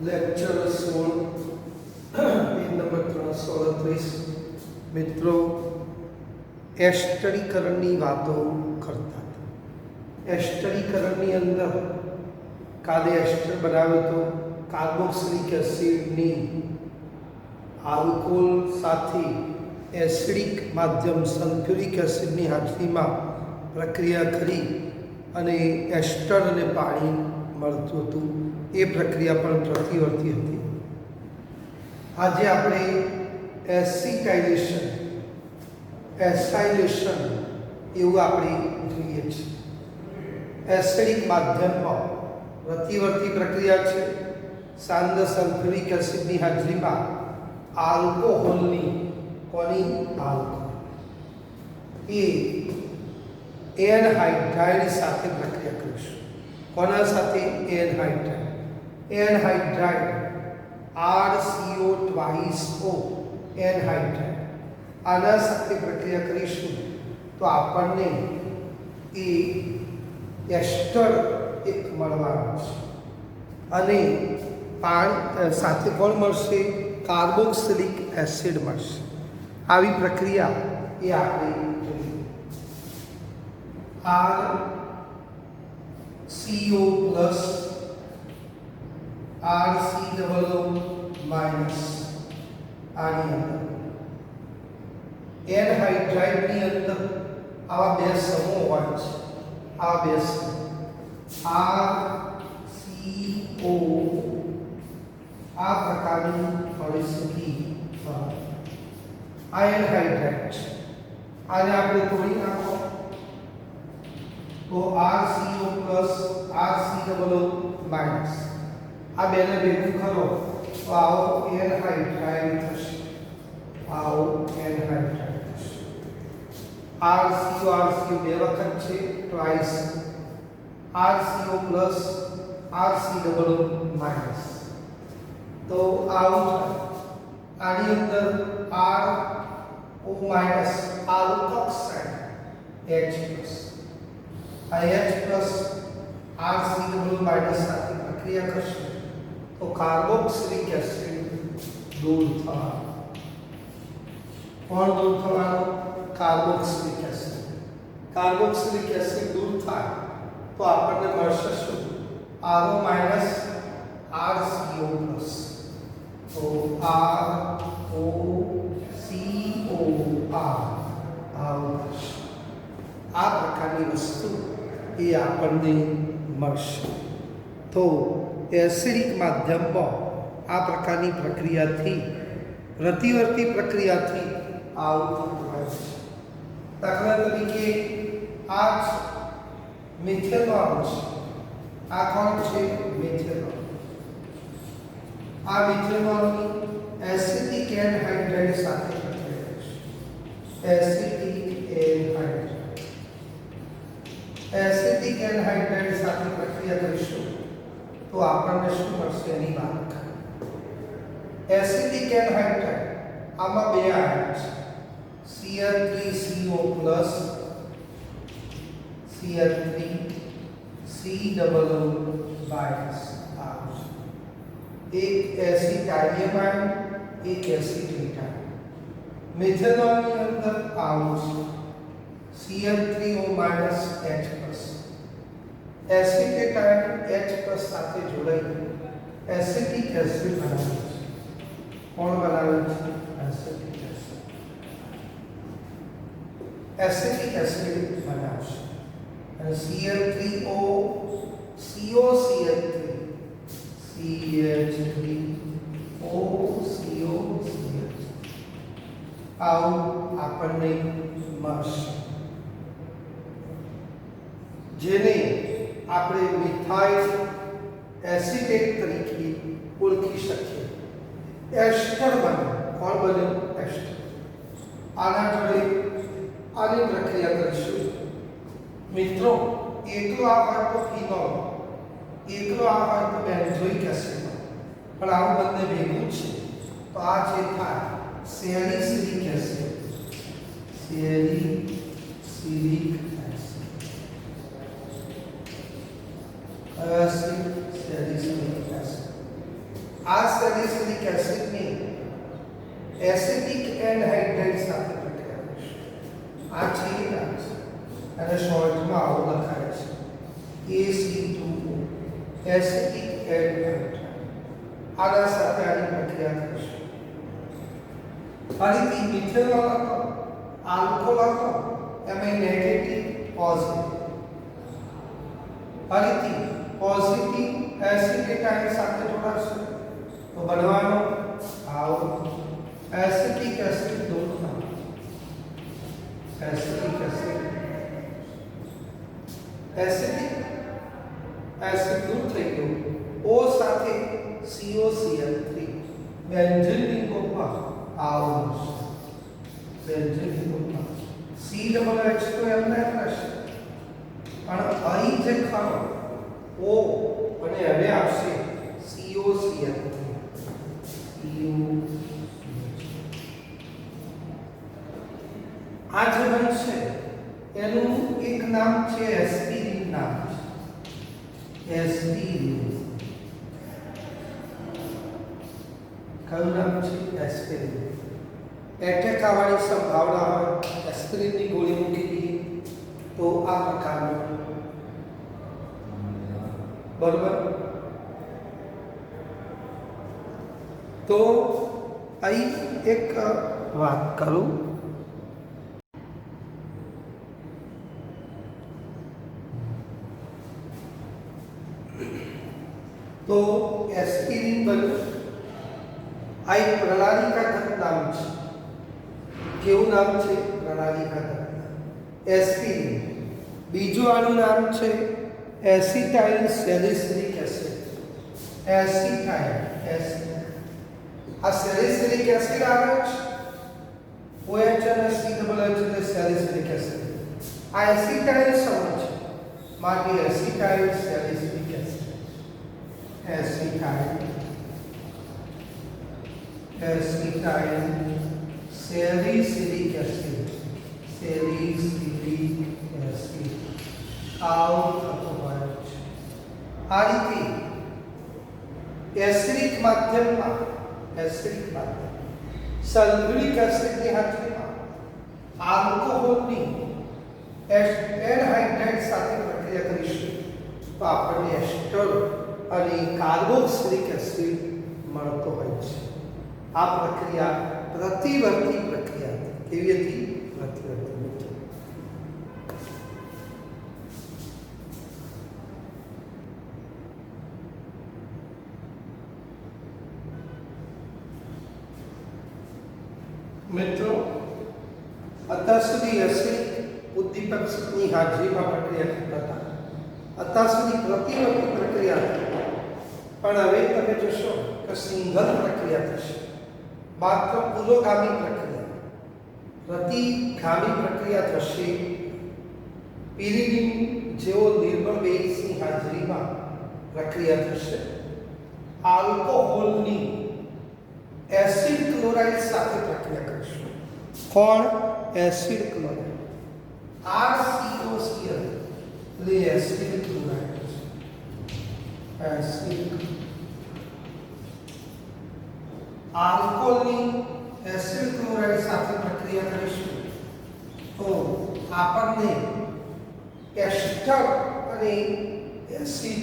Lecture 16 page number 338 મિત્રો એસ્ટરીકરણની વાતો કરતા હતા। એસ્ટરીકરણની અંદર કાલે એસ્ટર બનાવ્યો તો કાર્બોક્સિલિક એસિડની આલ્કોહોલ સાથે એસિડિક માધ્યમ સલ્ફ્યુરિક એસિડની હાજરીમાં પ્રક્રિયા કરી અને એસ્ટર અને પાણી મળતું હતું। એ પ્રક્રિયા પણ પ્રતિવર્તી હતી। આજે આપણે એસાઇલેશન એવું આપણે જોઈએ છીએ। એસિડિક માધ્યમમાં પ્રતિવર્તી પ્રક્રિયા છે। સાંદ્ર સલ્ફ્યુરિક એસિડની હાજરીમાં આલ્કોહોલની કોની આલ્કોહોલ એ એનહાઇડ્રાઇડ સાથે પ્રક્રિયા કરીશું। કોના સાથે? એનહાઇડ્રાઇડ RCO2O એનહાઇડ્રાઇડ આના સાથે પ્રક્રિયા કરીશું તો આપણને એ એસ્ટર એક મળવાનું છે અને પાણી સાથે કોણ મળશે? કાર્બોક્સિલિક એસિડ મળશે। આવી પ્રક્રિયા એ આપણે જોઈએ। RCO પ્લસ RCOO માઇનસ આની અંદર એનહાઇડ્રાઇડની અંદર આવા બે સમૂહ હોય છે। આ બે સમૂહ RCO આ પ્રકારની પરિસ્થિતિ આ એનહાઇડ્રાઇડ છે। આને આપણે તોડી નાખો તો RCO પ્લસ RCOO માઇનસ આ બેને ભેગું કરો તો આવો એનહાઇડ્રાઇડ થશે। આવો એનહાઇડ્રાઇડ થશે। RCO બે વખત છે twice RCO plus RCOO minus તો આવું આની અંદર RO minus alkoxide H plus આ H પ્લસ RCOO માઇનસ સાથે પ્રક્રિયા કરશે તો કાર્બોક્સિલિક એસિડ દૂર થવાનો। કોણ દૂર થવાનો? Carboxylic acid. કાર્બોક્સિલિક એસિડ દૂર થાય તો આપણને મળશે શું? RO માઇનસ RCO પ્લસ તો ROCOR આ પ્રકારની વસ્તુ એ આપણને મળશે। તો એસિડિક માધ્યમમાં આ પ્રકારની પ્રક્રિયાથી પ્રતિવર્તી પ્રક્રિયાથી આવું થતું હોય છે। દાખલા તરીકે આ મિથેનોલ છે। આ કોણ છે? મિથેનોલ। આ મિથેનોલની એસિટિક એનહાઇડ્રાઇડ સાથે પ્રક્રિયા કરશે। એસિટિક એનહાઇડ્રાઇડ સાથે પ્રક્રિયા કરીશું તો આપણને શું મળશે એની વાત કરીએ। એસિટિક એનહાઇડ્રાઇડ આમાં બે આયન છે Cl3CO પ્લસ Cl3COO માઇનસ આવશે। એક એસિટાઇલિયમ આયન એક એસિટેટ આયન। મિથેનોલની અંદર આવશે Cl3O minus H plus acetate ion H plus સાથે જોડાઈને એસિટિક એસિડ બનાવે છે। કોણ બનાવે છે? એસિટિક એસિડ બનાવશે અને Cl3O COCl3 CH3OCOCH આવું આપણને મળશે જેને આપણે મિથાઇલ એસિટેટ તરીકે ઓળખી શકીએ। એસ્ટર બને। કોણ બને? એસ્ટર। આના જોડે આની પ્રક્રિયા કરીશું મિત્રો। એકલો આ હોય તો ફિનોલ, એકલો આ હોય તો બેન્ઝોઇક એસિડ, પણ આવું બંને ભેગું છે તો આ જે થાય salicylic acid. Salicylic acid salicylic acid salicylic એસિડની એસિડિક એન્હાઇડ્રાઇડ સાથે પ્રક્રિયા કરશે. આ છે અને શોર્ટમાં આવું લખાય છે AC2O એસિડિક એન્હાઇડ્રાઇડ. આના સાથે આની પ્રક્રિયા થશે. ફરીથી મિથેનોલ હતો, આલ્કોહોલ હતો, એમાં નેગેટિવ પોઝિટિવ. ફરીથી પોઝિટિવ એસિડિક આયન સાથે જોડાશે તો બનવાનો આવો એસિડિક એસિડ દૂર થશે. એસિડિક એસિડ દૂર થઈ ગયું. O સાથે COCl3 બેન્ઝીનની ગ્રુપમાં આવું બેન્ઝીનની ગ્રુપમાં COOH તો એમને રહેશે પણ અહીં જે ખરો O અને હવે આવશે COCl3 આ જે બનશે એનું એક નામ છે એસ્પિરિન નામ છે. એસ્પિરિન કયું નામ છે? એસ્પિરિન. એટેક આવવાની સંભાવના હોય એસ્પિરિનની ગોળી મૂકી દઈએ તો આ પ્રકારનું બરોબર. તો અહીં એક વાત કરું तो एस्पिरिन बने आ एक प्रणालिका घटक नाम है. केवु नाम है? प्रणालिका घटक. एस्पिरिन. बीजू आनु नाम है एसिटाइल सैलिसिलिक एसिड. एसिटाइल आ सैलिसिलिक एसिड आवे छे OH અને COOH એટલે सैलिसिलिक एसिड. आ एसिटाइल समझ माटे acetyl salicylic acid. Acetyl salicylic acid. आ रीते एसिडिक माध्यम सल्फ्यूरिक एसिड ની હાજરીમાં આલ્કોહોલની એન્હાઇડ્રાઇડ સાથે પ્રક્રિયા કરીશું તો આપણને એસ્ટર અને કાર્બોક્સિલિક એસિડ મળતો હોય છે. આ પ્રક્રિયા પ્રતિવર્તી પ્રક્રિયા કેવી હતી? પ્રતિવર્તી. મિત્રો અત્યાર સુધી એસિડિક ઉદ્દીપકની હાજરીમાં પ્રક્રિયા કરતા હતા. અત્યાર સુધી પ્રતિવર્તી પ્રક્રિયા હતી પણ હવે તમે જોશો કે સિંગલ પ્રક્રિયા થશે. માત્ર પુરોગામી પ્રક્રિયા પ્રતિગામી પ્રક્રિયા થશે. પિરિડિન જેવો નિર્બળ બેઝની હાજરીમાં પ્રક્રિયા થશે. આલ્કોહોલની એસિડ ક્લોરાઇડ સાથે પ્રક્રિયા કરીશું. કોણ? Acid chloride. RCOCl એટલે એસિડ ક્લોરાઇડ. એસિડ આલ્કોહોલની એસિડ ક્લોરાઇડ સાથે પ્રક્રિયા કરીશું તો આપણને એસ્ટર અને એસિડ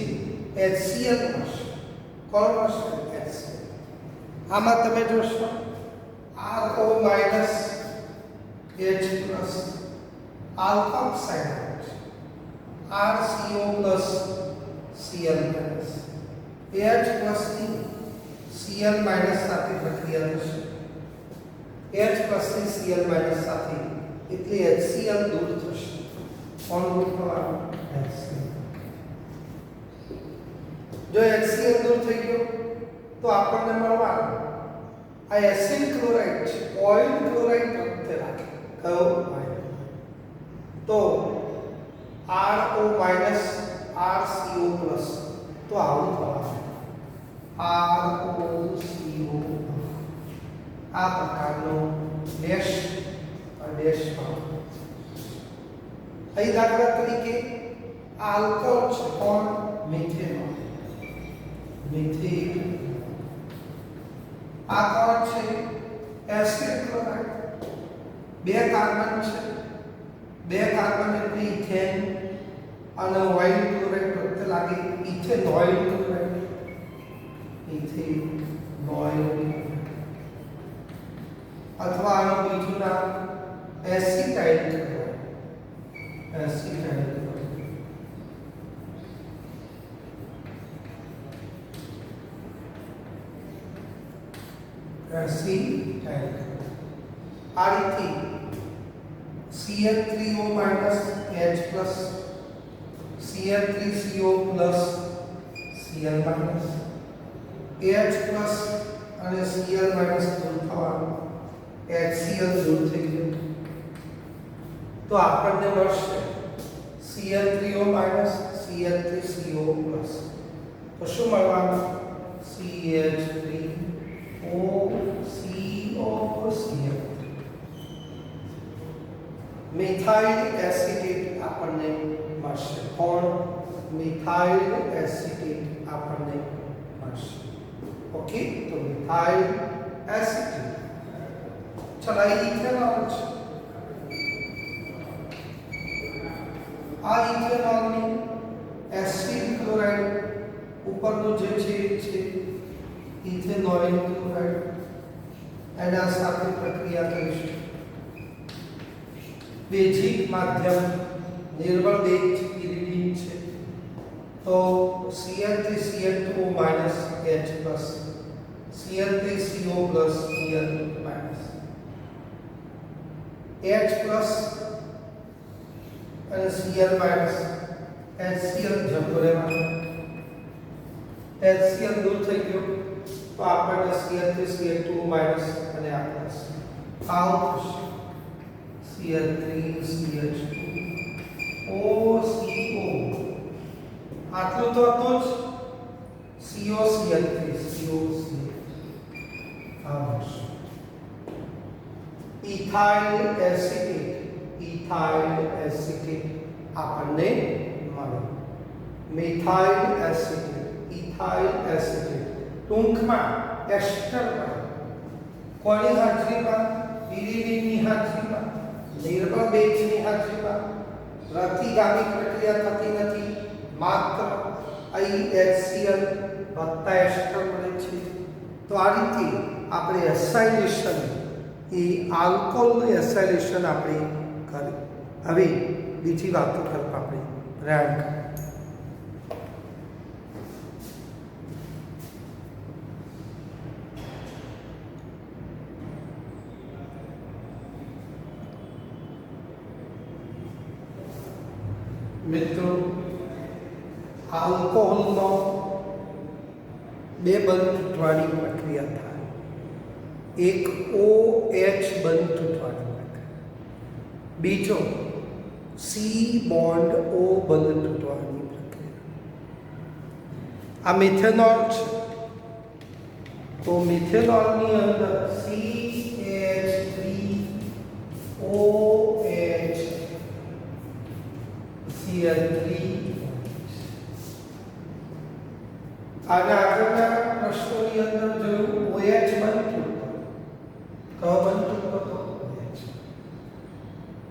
HCl મળશે. કોણ મળશે? HCl. આમાં તમે જોશો RO minus H plus alpha oxide RCO plus Cl minus H plus ની Cl માઈનસ સાથે પ્રક્રિયા થશે. H પ્લસ ની Cl માઈનસ સાથે એટલે HCl દૂર થશે. કોણ દૂર થવાનું? HCl. જો HCl દૂર થઈ ગયો તો આપણને મળવાનું આ એસિડ ક્લોરાઇડ છે. ઓઇલ ક્લોરાઇડ પ્રત્યે રાખે કયો? તો RO માઈનસ RCO પ્લસ તો આવું થવાનું ROCO. આ પ્રકારનો ડેશ અહીં દાખલા તરીકે આલ્કોહોલ છે. કોણ? મિથેનોલ. મિથેન આ કોણ છે? Acid chloride. બે કાર્બન છે, બે કાર્બન એટલે ઇથેન અને ઓઇલ ક્લોરાઇડ પ્રત્યે લાગે ઇથેનોઇલ ક્લોરાઇડ. ઇથેનોઇલ અથવા આનું બીજું નામ acetyl chloride. Acetyl chloride. Acetyl આ રીતે Cl3O H plus Cl3CO plus Cl minus H plus અને Cl minus દૂર થવાનું HCl દૂર થઈ ગયું તો આપણને મળશે Cl3O minus Cl3CO plus. તો શું મળવાનું? CH3O COCl. મિથાઇલ એસિટેટ આપણને મળશે. કોણ? મિથાઇલ એસિટેટ આપણને મળશે. ઓકે, તો મિથાઇલ એસિટેટ. ચલો આ ઇથેનોલ છે. આ ઇથેનોલની એસિડ ક્લોરાઇડ ઉપરનું જે છે ઇથેનોઇલ ક્લોરાઇડ એના સાથે પ્રક્રિયા કરીશું. બેઝિક માધ્યમ નિર્બળ બેઝ ઇરિડિન છે તો Cl3Cl2O H plus Cl3CO plus Cl minus H plus અને Cl minus HCl જતો રહેવાનો. HCl દૂર થઈ ગયો તો આપણને Cl3Cl2O minus અને આ પ્લસ આઉટ Cl3CH2 OCO. આટલું તો હતું જ. COCl3 આવશે. ઇથાઇલ એસિટેટ આપણને મળે. મિથાઇલ એસિટેટ ટૂંકમાં એસ્ટરમાં કોની હાજરીમાં? ઇરિડિનની હાજરીમાં, નિર્બળ બેઝની હાજરીમાં પ્રતિગામી પ્રક્રિયા થતી નથી. માત્ર અહીં HCl વત્તા એસ્ટર મળે છે. તો આ રીતે આપણે એસાઇલેશન એ આલ્કોહોલ એસાઇલેશન આપણે કરી. હવે બીજી વાતો તરફ આપણે પ્રયાણ કરીએ. મિત્રો આલ્કોહોલનો બે બંધ તૂટવાની પ્રક્રિયા થાય. એક OH બંધ તૂટવાની પ્રક્રિયા, બીજો C બોન્ડ O બંધ તૂટવાની પ્રક્રિયા. આ મિથેનોલ છે તો મિથેનોલની અંદર CH3OH Cl3 આના આગળના પ્રશ્નોની અંદર જોયું OH બનતું કયો બનતું હતો OH.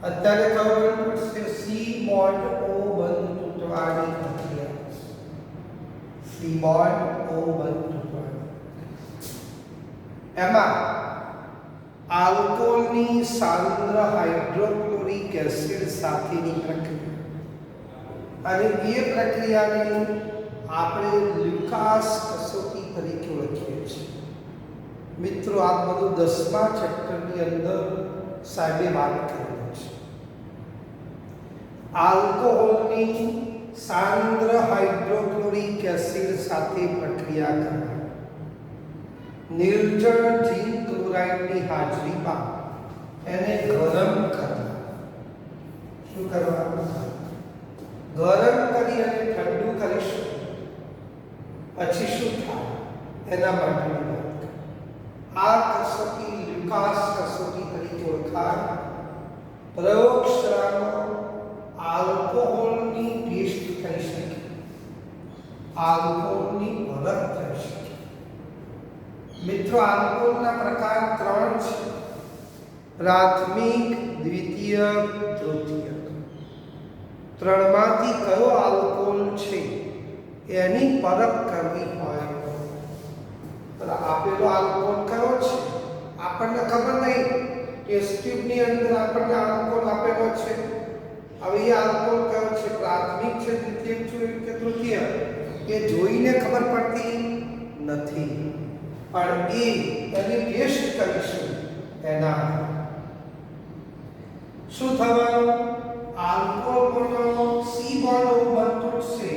અત્યારે કયો બનતું છે C બોન્ડ O બંધ તૂટવાની પ્રક્રિયા. C બોન્ડ O બંધ તૂટવાની. એમાં આલ્કોહોલની સાંદ્ર હાઇડ્રોક્લોરિક એસિડ સાથેની પ્રક્રિયા અને એ પ્રક્રિયાને આપણે લ્યુકાસ કસોટી તરીકે ઓળખીએ છીએ. મિત્રો આ બધું 10મા ચેપ્ટરની અંદર સાહેબે વાત કરેલી છે. આલ્કોહોલની સાંદ્ર હાઇડ્રોક્લોરિક એસિડ સાથે પ્રક્રિયા કરવી, નિર્જળ ઝીંક ક્લોરાઇડની હાજરીમાં એને ગરમ કરવા. શું કરવાનું? ગરમ કરી અને ઠંડુ કરીશું. પછી શું થાય એના માટેની વાત. આ કસોટી લ્યુકાસ કસોટી તરીકે ઓળખાય. પ્રયોગશાળામાં આલ્કોહોલની ટેસ્ટ થઈ શકે, આલ્કોહોલની પરખ થઈ શકે. મિત્રો આલ્કોહોલના પ્રકાર 3 છે: પ્રાથમિક, દ્વિતીય, તૃતીયક. ત્રણમાંથી કયો આલ્કોહોલ છે એની પરખ કરવી હોય તો આપેલો આલ્કોહોલ કયો છે આપણને ખબર નહીં. ટેસ્ટ ટ્યુબની અંદર આપણને આલ્કોહોલ આપેલો છે. હવે એ આલ્કોહોલ કયો છે, પ્રાથમિક છે, દ્વિતીયક છે કે તૃતીય, એ જોઈને ખબર પડતી નથી. પણ એની ટેસ્ટ કરીશું એના શું થવાનું? આલ્કોહોલનો સી બોન્ડ બનતું છે,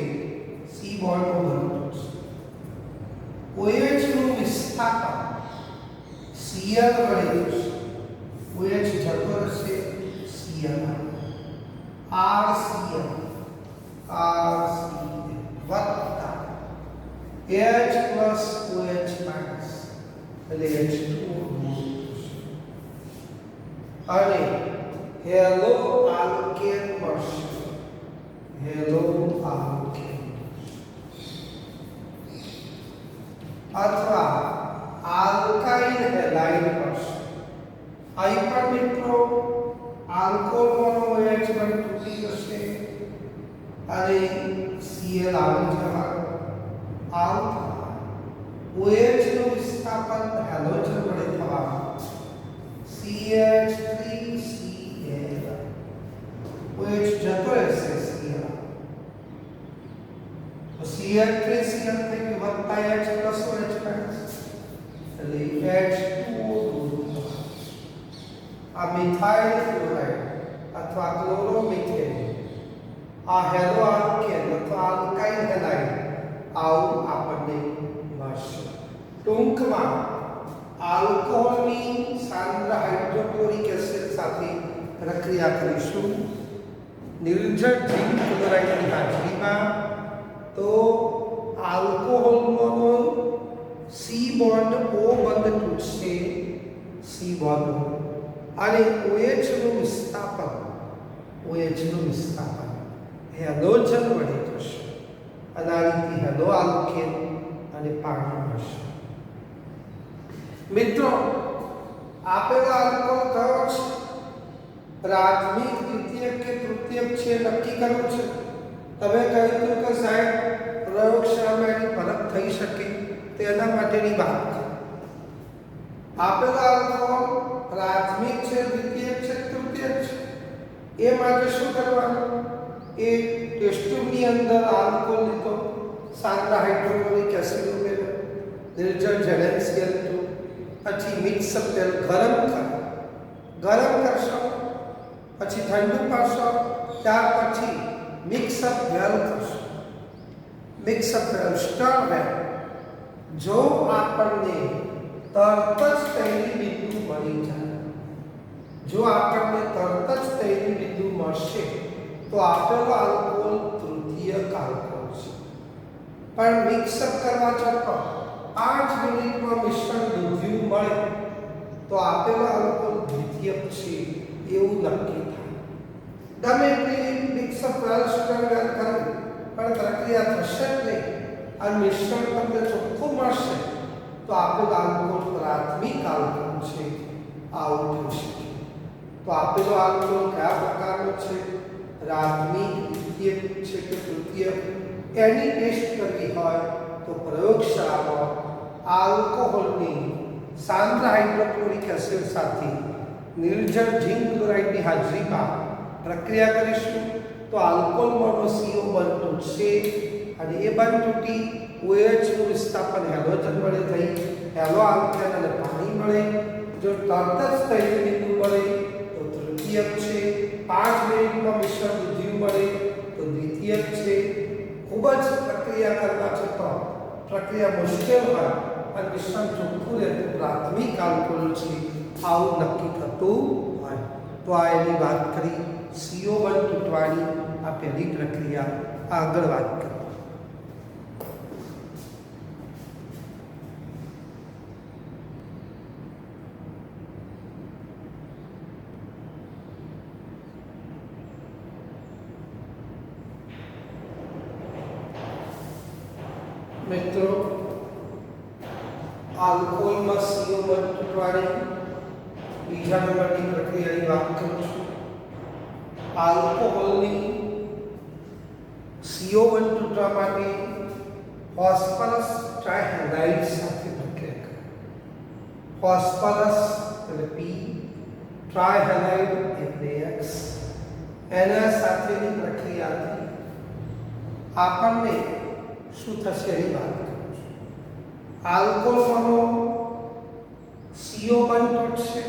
સી બોન્ડ બનતું છે. OH નું વિસ્થાપન Cl વડે થશે. OH જતો રહેશે Cl, RCl વત્તા H પ્લસ OH માઇનસ એટલે H2O અને હેલો આલ્કેન મળશે. હેલો આલ્કેન અથવા આલ્કાઇલ હેલાઇડ મળશે. અહીં પણ મિત્રો આલ્કોહોલનો OH પણ તૂટી જશે અને Cl આવી જવાનું. OH નું વિસ્થાપન હેલોજન વડે થવાનું. CH3Cl OH જતો રહેશે Cl તો CH3Cl થઈ ગયું વત્તા H પ્લસ OH માઇનસ એટલે H2O દૂર થવાનું. આ મિથાઇલ ક્લોરાઇડ અથવા ક્લોરોમિથેન, આ હેલો આલ્કેન અથવા આલ્કાઇલ હેલાઇડ આવું આપણને મળશે. ટૂંકમાં આલ્કોહોલની સાંદ્ર હાઇડ્રોક્લોરિક એસિડ સાથે પ્રક્રિયા કરીશું નિર્જળ ઝીંક ક્લોરાઇડની હાજરીમાં તો આલ્કોહોલનો સી બોન્ડ O બંધ તૂટશે, સી બોન્ડ અને OH નું વિસ્થાપન હેલોજન વડે થશે અને આ રીતે હેલો આલ્કેન અને પાણી મળશે. મિત્રો આપેલો આલ્કોહોલ કયો છે, પ્રાથમિક, દ્વિતીયક કે તૃતીયક છે નક્કી કરવું છે. તમે કહ્યું કે સાહેબ પ્રયોગશાળામાં એની પરખ થઈ શકે તેના માટેની વાત કરો. આપેલો આલ્કોહોલ પ્રાથમિક છે, દ્વિતીયક છે, તૃતીયક છે, એ માટે શું કરવાનું? એ ટેસ્ટ ટ્યુબની અંદર આલ્કોહોલ લીધો, સાંદ્ર હાઇડ્રોક્લોરિક એસિડ ઉમેર્યો, નિર્જળ ZnCl2, પછી મિક્સઅપ તેલ ગરમ કરશો, પછી ઠંડુ કરશો, ત્યાર પછી મિક્સઅપ વેલ કરશો. મિક્સઅપ વેલ સ્ટર વેલ. જો આપણને તરત જ તૈલી બિંદુ મળી જાય, જો આપણને તરત જ તૈલી બિંદુ મળશે તો આપેલો આલ્કોહોલ તૃતીયક આલ્કોહોલ છે. પણ મિક્સઅપ કરવા છતાં 5 મિનિટમાં મિશ્રણ દૂધ્યું મળે તો આપેલો આલ્કોહોલ દ્વિતીયક છે એવું નક્કી થાય. ગમે એટલી મિક્સઅપ વેલ સ્ટર વેલ કરો પણ પ્રક્રિયા થશે જ નહીં અને મિશ્રણ તમને ચોખ્ખું મળશે તો આપેલો આલ્કોહોલ પ્રાથમિક આલ્કોહોલ છે આવું થઈ શકે. તો આપેલો આલ્કોહોલ કયા પ્રકારનો છે, પ્રાથમિક, દ્વિતીયક છે કે તૃતીયક, એની ટેસ્ટ કરવી હોય તો પ્રયોગશાળામાં આલ્કોહોલની સાંદ્ર હાઇડ્રોક્લોરિક એસિડ સાથે નિર્જળ ઝીંક ક્લોરાઇડની હાજરીમાં પ્રક્રિયા કરીશું તો આલ્કોહોલમાંનો CO બંધ તૂટશે અને એ બંધ તૂટી OH નું વિસ્થાપન હેલોજન વડે થઈ હેલો આલ્કેન અને પાણી મળે. જો તરત જ તૈલ બિંદુ મળે તો તૃતીયક છે, 5 મિનિટમાં મિશ્રણ દૂધ્યું મળે તો દ્વિતીયક છે. ખૂબ જ પ્રક્રિયા કરવા છતાં પ્રક્રિયા મુશ્કેલ હોય અને મિશ્રણ ચોખ્ખું રહે તો પ્રાથમિક આલ્કોહોલ છે આવું નક્કી થતું હોય. તો આ એની વાત કરી CO બંધ તૂટવાની આ પહેલી પ્રક્રિયા. આગળ વાત કરી મિત્રો આલ્કોહોલમાં CO બનવાળી બીજા નંબરની પ્રક્રિયાની વાત કરું છું. આલ્કોહોલની CO તૂટવા માટે ફોસ્ફરસ ટ્રાયહેલાઇડ સાથે પ્રક્રિયા કરે. ફોસ્ફરસ એટલે P, ટ્રાયહેલાઇડ એટલે X. એના સાથેની પ્રક્રિયાથી આપણને શું થશે એની વાત કરું છું. આલ્કોહોલનો CO બંધ તૂટશે,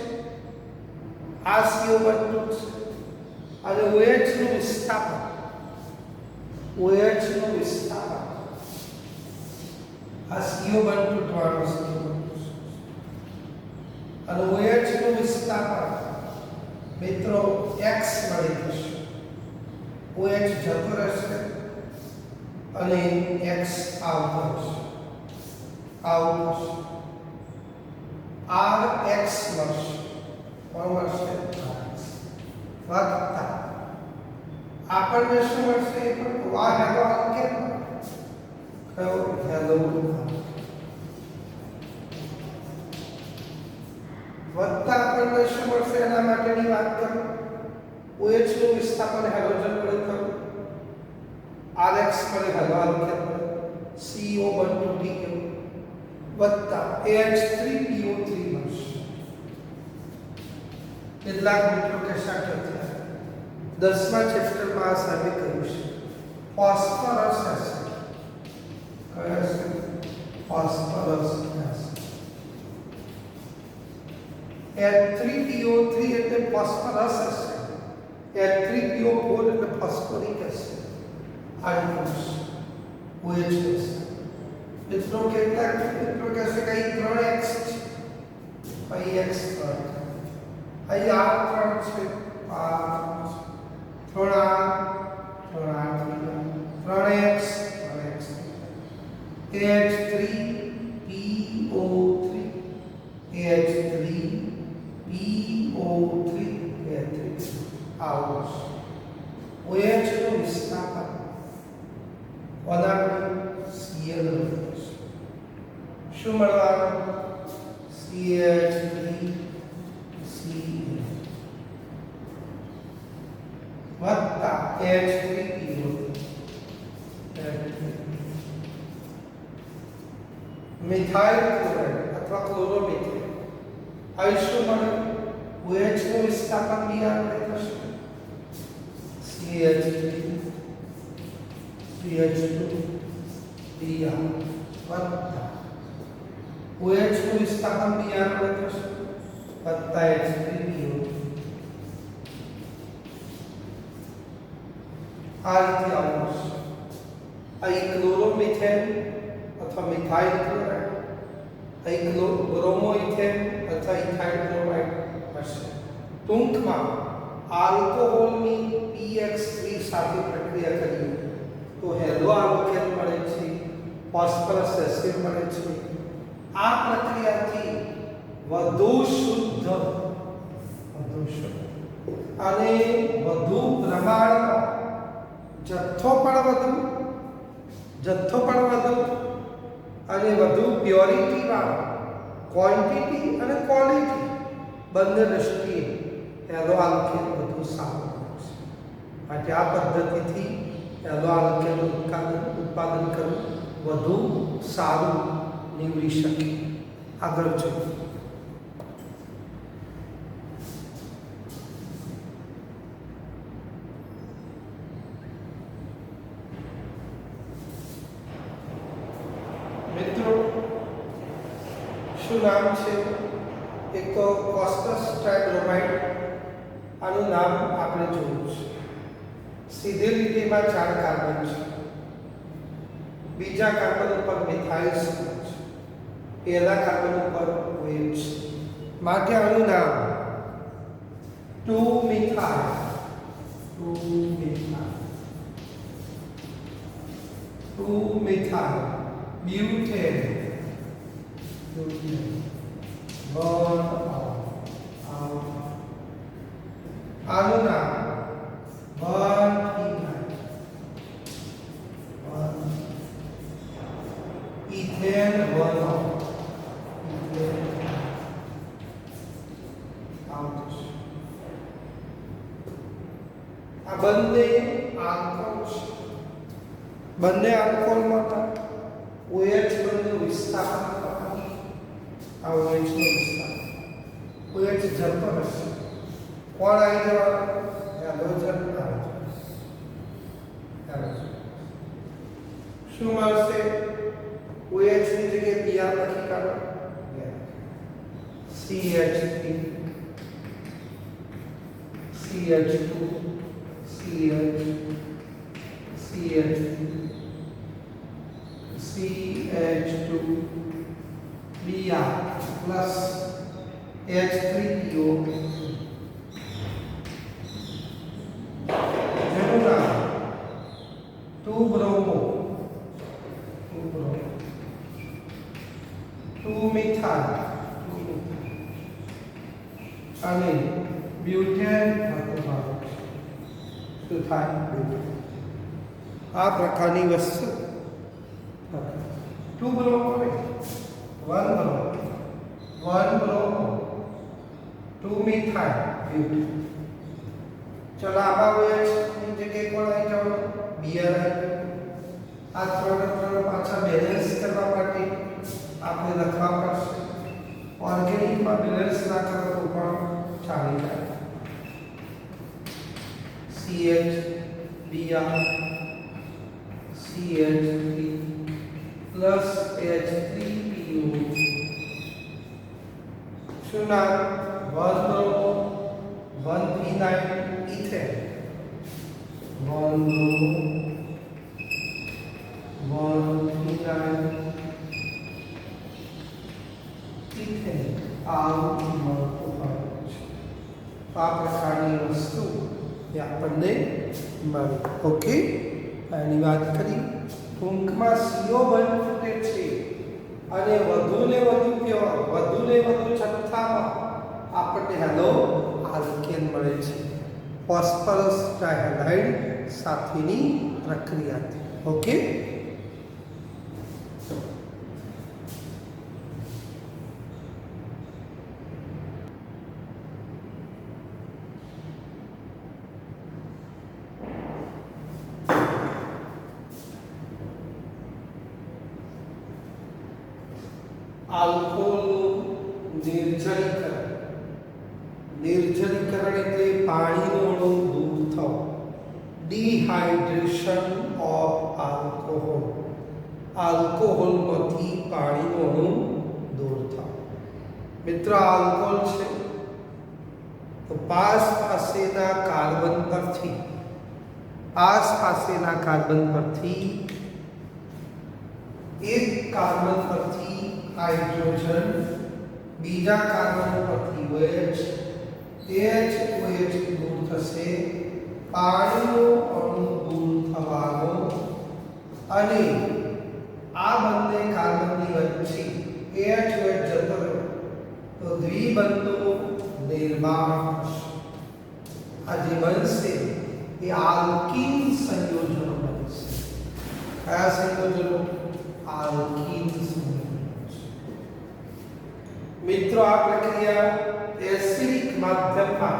આ CO બંધ તૂટશે અને OH નું વિસ્થાપન, OH નું વિસ્થાપન, આ CO બંધ તૂટવાનું છે અને OH નું વિસ્થાપન મિત્રો X મળી જશે. OH જતો રહેશે અને X આવતો રહેશે, આવતો રહેશે. RX મળશે, કોણ મળશે? વત્તા આપણને શું મળશે? એ પણ આ હેલો કેમ કયો હેલો વત્તા આપણને શું મળશે એના માટેની વાત કરું. OH નું વિસ્થાપન હાઇડ્રોજન વડે થયું, RX વડે હેલો આલ્કેન મળે, CO બંધ તૂટી ગયો વત્તા AH3PO3 મળશે. કેટલાક મિત્રો કહેશા કે 10મા ચેપ્ટરમાં આ સામે કર્યું છે. ફોસ્ફરસ એસિડ, કયો એસિડ? Phosphorus acid. H3PO3 એટલે ફોસ્ફરસ એસિડ, H3PO4 એટલે phosphoric acid. Hydrogen OH acid. મિત્રો કેટલાક મિત્રો કહેશે કે અહીં 3x છે, અહીં x 3, અહીં આ 3 છે, આ 3x, AH3PO3, AH3PO3, આવું OH નું વિસ્થાપન ઓલાનું Cl શું મળવાનું? CH3Cl વત્તા H3PO. મિથાઇલ ક્લોરાઇડ અથવા ક્લોરોમિથેન, અહીં શું મળે? OH નું વિસ્થાપન બી આપણે થશે, CH2Br વત્તા OH નું વિસ્થાપન બી આપણે થશે વત્તા H3PO. આ રીતે આવશે. અહીં ક્લોરોમિથેન અથવા મિથાઇલ ક્લોરાઇડ, અહીં બ્રોમોઇથેન અથવા ઇથાઇલ ક્લોરાઇડ હશે. ટૂંકમાં આલ્કોહોલની PX3 સાથે પ્રક્રિયા કરીએ તો હેલો આલ્કેન મળે છે, ફોસ્ફરસ એસિડ મળે છે. આ પ્રક્રિયાથી વધુ શુદ્ધ અને વધુ પ્રમાણમાં જથ્થો પણ વધુ અને વધુ પ્યોરિટી વાળો, ક્વોન્ટિટી અને ક્વોલિટી બંને દ્રષ્ટિએ હેલો આલ્કેન વધુ સારું છે. માટે આ પદ્ધતિથી હેલો આલ્કેન ઉત્પાદન કરવું વધુ સારું નીવડી શકે. આગળ જોઈએ. મિત્રો શું નામ છે? એક તો ફોસ્ફરસ ટ્રાયબ્રોમાઇડ, આનું નામ આપણે જોયું છે. સીધી લીટીમાં 4 કાર્બન છે, બીજા કાર્બન ઉપર મિથાઇલ સમૂહ છે, પહેલા કાર્બન ઉપર OH છે. માટે આનું નામ 2-મિથાઇલ બ્યુટેન આનું નામ 1-ઇથાઇલ ઇથેન 1 આ બંને આલ્કોહોલ છે. બંને આલ્કોહોલમાં OH બંધનો વિસ્તાર આ OH નો વિસ્તાર OH જતો રહેશે. કોણ આવી જવાનું? હાઇડ્રોજન આવી. શું મળશે? OH ની જગ્યાએ Br લખી કાઢો. CH3 CH2 CH CH3 CH2 Br plus H3PO જેનું નામ 2 બ્રોમો 2 મિથાઇલ અને બ્યુટેન શું થાય? આ પ્રકારની વસ્તુ 2 બ્રોમો 1 બ્રોમો 2 મિથાઇલ બ્યુટેન. ચલો આમાં OH ની જગ્યાએ કોણ આવી જવાનું? Br. આ ત્રણ પાછા બેલેન્સ કરવા માટે આપણે લખવા પડશે. ઓર્ગેનિકમાં બેલેન્સ ના કરો તો પણ ચાલી જાય. CH Br CH3 plus H3PO શું નામ? 1 બ્રોમો 1 ફિનાઇલ ઇથેન 1 બ્રોમો 1 ફિનાઇલ ઇથેન આવું મળતું હોય છે. આ પ્રકારની વસ્તુ એ આપણને મળે. ઓકે, આની વાત કરી. ટૂંકમાં CO બની ફૂટે છે અને વધુ ને વધુ જથ્થામાં આપણને હેલો આલ્કેન મળે છે ફોસ્ફરસ ડાયહાઇડ સાથેની પ્રક્રિયાથી. ઓકે, આલ્કોહોલનું નિર્જલીકરણ એટલે પાણીનો અણુ દૂર થવો. Dehydration of alcohol. આલ્કોહોલમાંથી પાણીનો અણુ દૂર થવો. મિત્રો, આલ્કોહોલ છે તો પાસેના કાર્બન પરથી એક કાર્બન પરથી હાઇડ્રોજન, બીજા કાર્બન પરથી OH દૂર થશે. પાણીનો અણુ દૂર થવાનો અને આ બંને કાર્બનની વચ્ચે OH જતો રહ્યો તો દ્વિબંધનું નિર્માણ થશે. આ જે બનશે એ આલ્કીન સંયોજનો બનશે. કયા સંયોજનો? આલ્કીન સંયોજનો. મિત્રો, આ પ્રક્રિયા એસિડિક માધ્યમમાં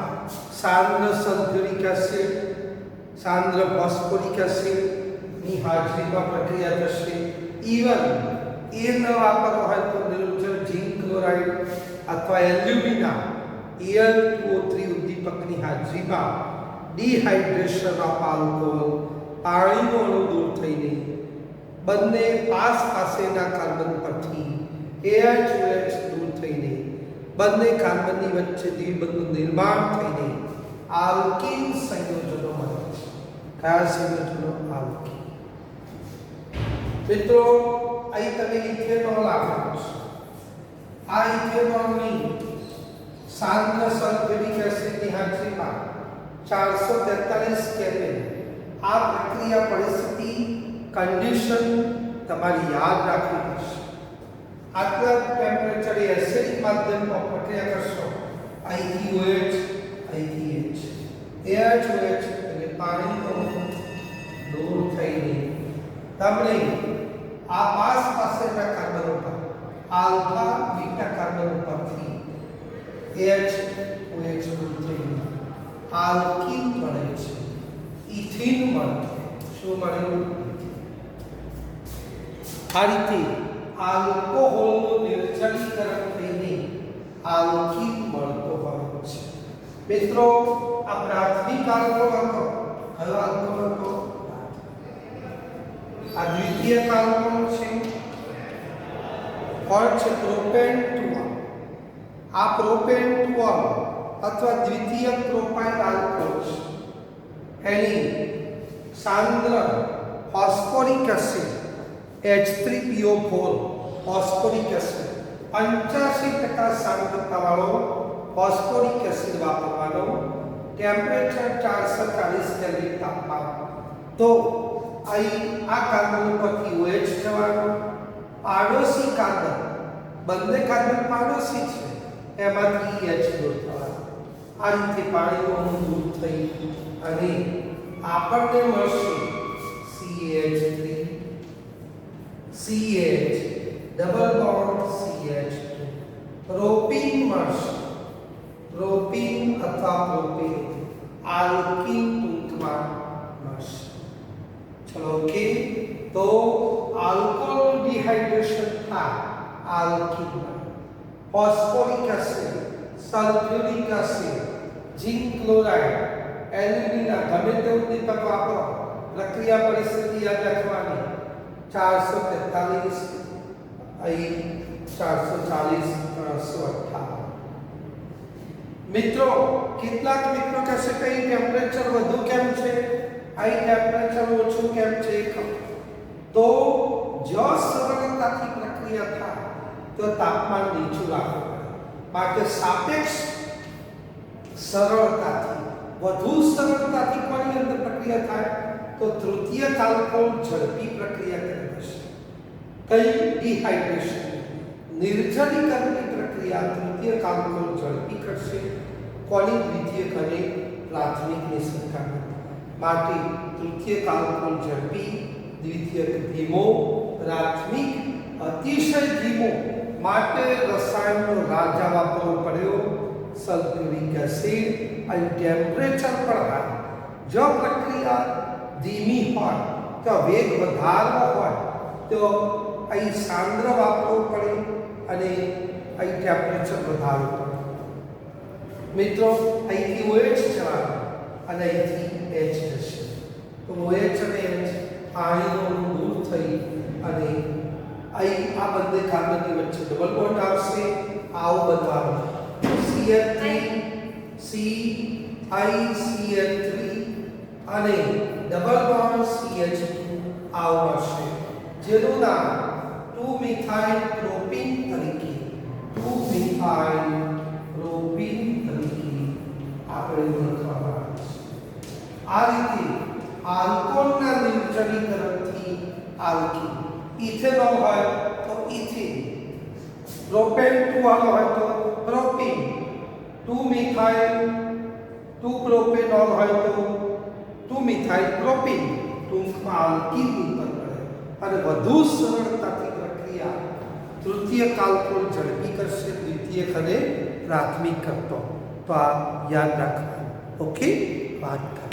સાંદ્ર સલ્ફ્યુરિક એસિડ, સાંદ્ર ફોસ્ફોરિક એસિડ ની હાજરીમાં પ્રક્રિયા થશે. ઇવન એ ન વાપરવો હોય તો નિર્જલ ઝીંક ક્લોરાઇડ અથવા એલ્યુમિના Al2O3 ઉદ્દીપકની હાજરીમાં ડિહાઇડ્રેશન ઓફ આલ્કોહોલ, પાણીનો અણુ દૂર થઈને બંને પાસેના કાર્બન પરથી OH દૂર થઈને બંને કાર્બનની વચ્ચે દ્વિબંધનું નિર્માણ થઈને આલ્કીન સંયોજનો બને છે. કયા સંયોજનો? આલ્કીન. મિત્રો, અહીં તમે ઇથેનોલ આપેલું છે. આ ઇથેનોલની સાંદ્ર સલ્ફ્યુરિક એસિડની હાજરીમાં 443 કેલ્વિન. આ પ્રક્રિયા પરિસ્થિતિ કન્ડિશન તમારી યાદ રાખવી પડશે. આટલા ટેમ્પરેચરે એસિડિક માધ્યમમાં પ્રક્રિયા કરશો. અહીંથી OH, અહીંથી H, એટલે પાણીનો દૂર થઈને તમને આ પાસેના કાર્બન ઉપર આલ્ફા બીટા કાર્બન ઉપરથી OH દૂર થઈને આલ્કીન બને છે. ઇથિન મળશે. શું મળ્યું? આ રીતે આલ્કોહોલનું નિર્જલીકરણ થઈને આલ્કીન મળતો હોય છે. મિત્રો, આ પ્રાથમિક આલ્કોહોલ હતો. કયો આલ્કોહોલ હતો? આ દ્વિતીયક આલ્કોહોલ છે. કોણ છે? પ્રોપેન 2. આ પ્રોપેન 2 અથવા દ્વિતીયક પ્રોપાઇલ આલ્કોહોલ છે. એની સાંદ્ર phosphoric acid H3PO4 phosphoric acid 85% સાંદ્રતાવાળો ફોસ્ફોરિક એસિડ વાપરવાનો. ટેમ્પરેચર 440 કેલ્વિન તાપમાન. તો અહીં આ કાર્બન ઉપરથી OH જવાનો. પાડોશી કાર્બન, બંને કાર્બન પાડોશી છે, એમાંથી H દૂર થવાનો. આ રીતે પાણીનું દૂર થઈ અને આપણને મળશે CH3 CH double bond CH2 propyne મળશે. પ્રોપીન અથવા પ્રોપેન આલ્કીન ટૂંકમાં મળશે. ચલો ઓકે. તો આલ્કોહોલ ડિહાઇડ્રેશન થાય, આલ્કીન બને. Phosphoric acid, sulphuric acid, zinc chloride, alumina ગમે તે ઉદ્દીપક વાપરો, પ્રક્રિયા પરિસ્થિતિ યાદ રાખવાની. 443 અહીં 440 358. મિત્રો, કેટલાક મિત્રો કહેશે કે અહીં ટેમ્પરેચર વધુ કેમ છે, અહીં ટેમ્પરેચર ઓછું કેમ છે? તો જો સરળતાથી પ્રક્રિયા થાય તો તાપમાન નીચું રાખવું પડે. માટે સાપેક્ષ સરળતાથી, વધુ સરળતાથી કોની અંદર પ્રક્રિયા થાય? તો તૃતીયક આલ્કોહોલ ઝડપી પ્રક્રિયા કરે છે. કઈ? ડિહાઇડ્રેશન, નિર્જલીકરણની પ્રક્રિયા તૃતીયક આલ્કોહોલ ઝડપી કરશે. કોની? દ્વિતીયક અને પ્રાથમિકની સરખામણી. માટે તૃતીયક આલ્કોહોલ ઝડપી, દ્વિતીયક ધીમો, પ્રાથમિક અતિશય ધીમો. માટે રસાયણનો રાજા વાપરવો પડ્યો સલ્ફ્યુરિક એસિડ. અને ટેમ્પરેચર પર હાઈ. જો પ્રક્રિયા ધીમી હોય તો વેગ વધારવો હોય તો અહીં સાંદ્ર વાપરવું પડે અને અહીં ટેમ્પરેચર વધારવું પડે. મિત્રો, અહીંથી OH જવાનું અને અહીંથી H જશે. તો OH અને H પાણીનું દૂર થઈ અને અહીં આ બંને કાર્બનની વચ્ચે ડબલ બોન્ડ આવશે. આવું બનવાનું CH3 CiCH3 અને ડબલ બોન્ડ CH2 આવું હશે, જેનું નામ 2-મિથાઇલ પ્રોપીન તરીકે 2-મિથાઇલ પ્રોપીન તરીકે આપણે ઓળખવામાં આવે છે. આ રીતે આલ્કોહોલના નિર્જલીકરણથી આલ્કીન. ઇથેનોલ હોય તો ઇથિન, પ્રોપેન 2 હોય તો પ્રોપીન, 2-મિથાઇલ 2-પ્રોપેનોલ હોય તો 2-મિથાઇલ પ્રોપીન, ટૂંકમાં આલ્કીન ઉત્પન્ન કરે. અને વધુ સરળતાથી પ્રક્રિયા તૃતીયક આલ્કોહોલ ઝડપી કરશે, દ્વિતીયક અને પ્રાથમિક કરતો. તો આ યાદ રાખવાનું. ઓકે, વાત કરો.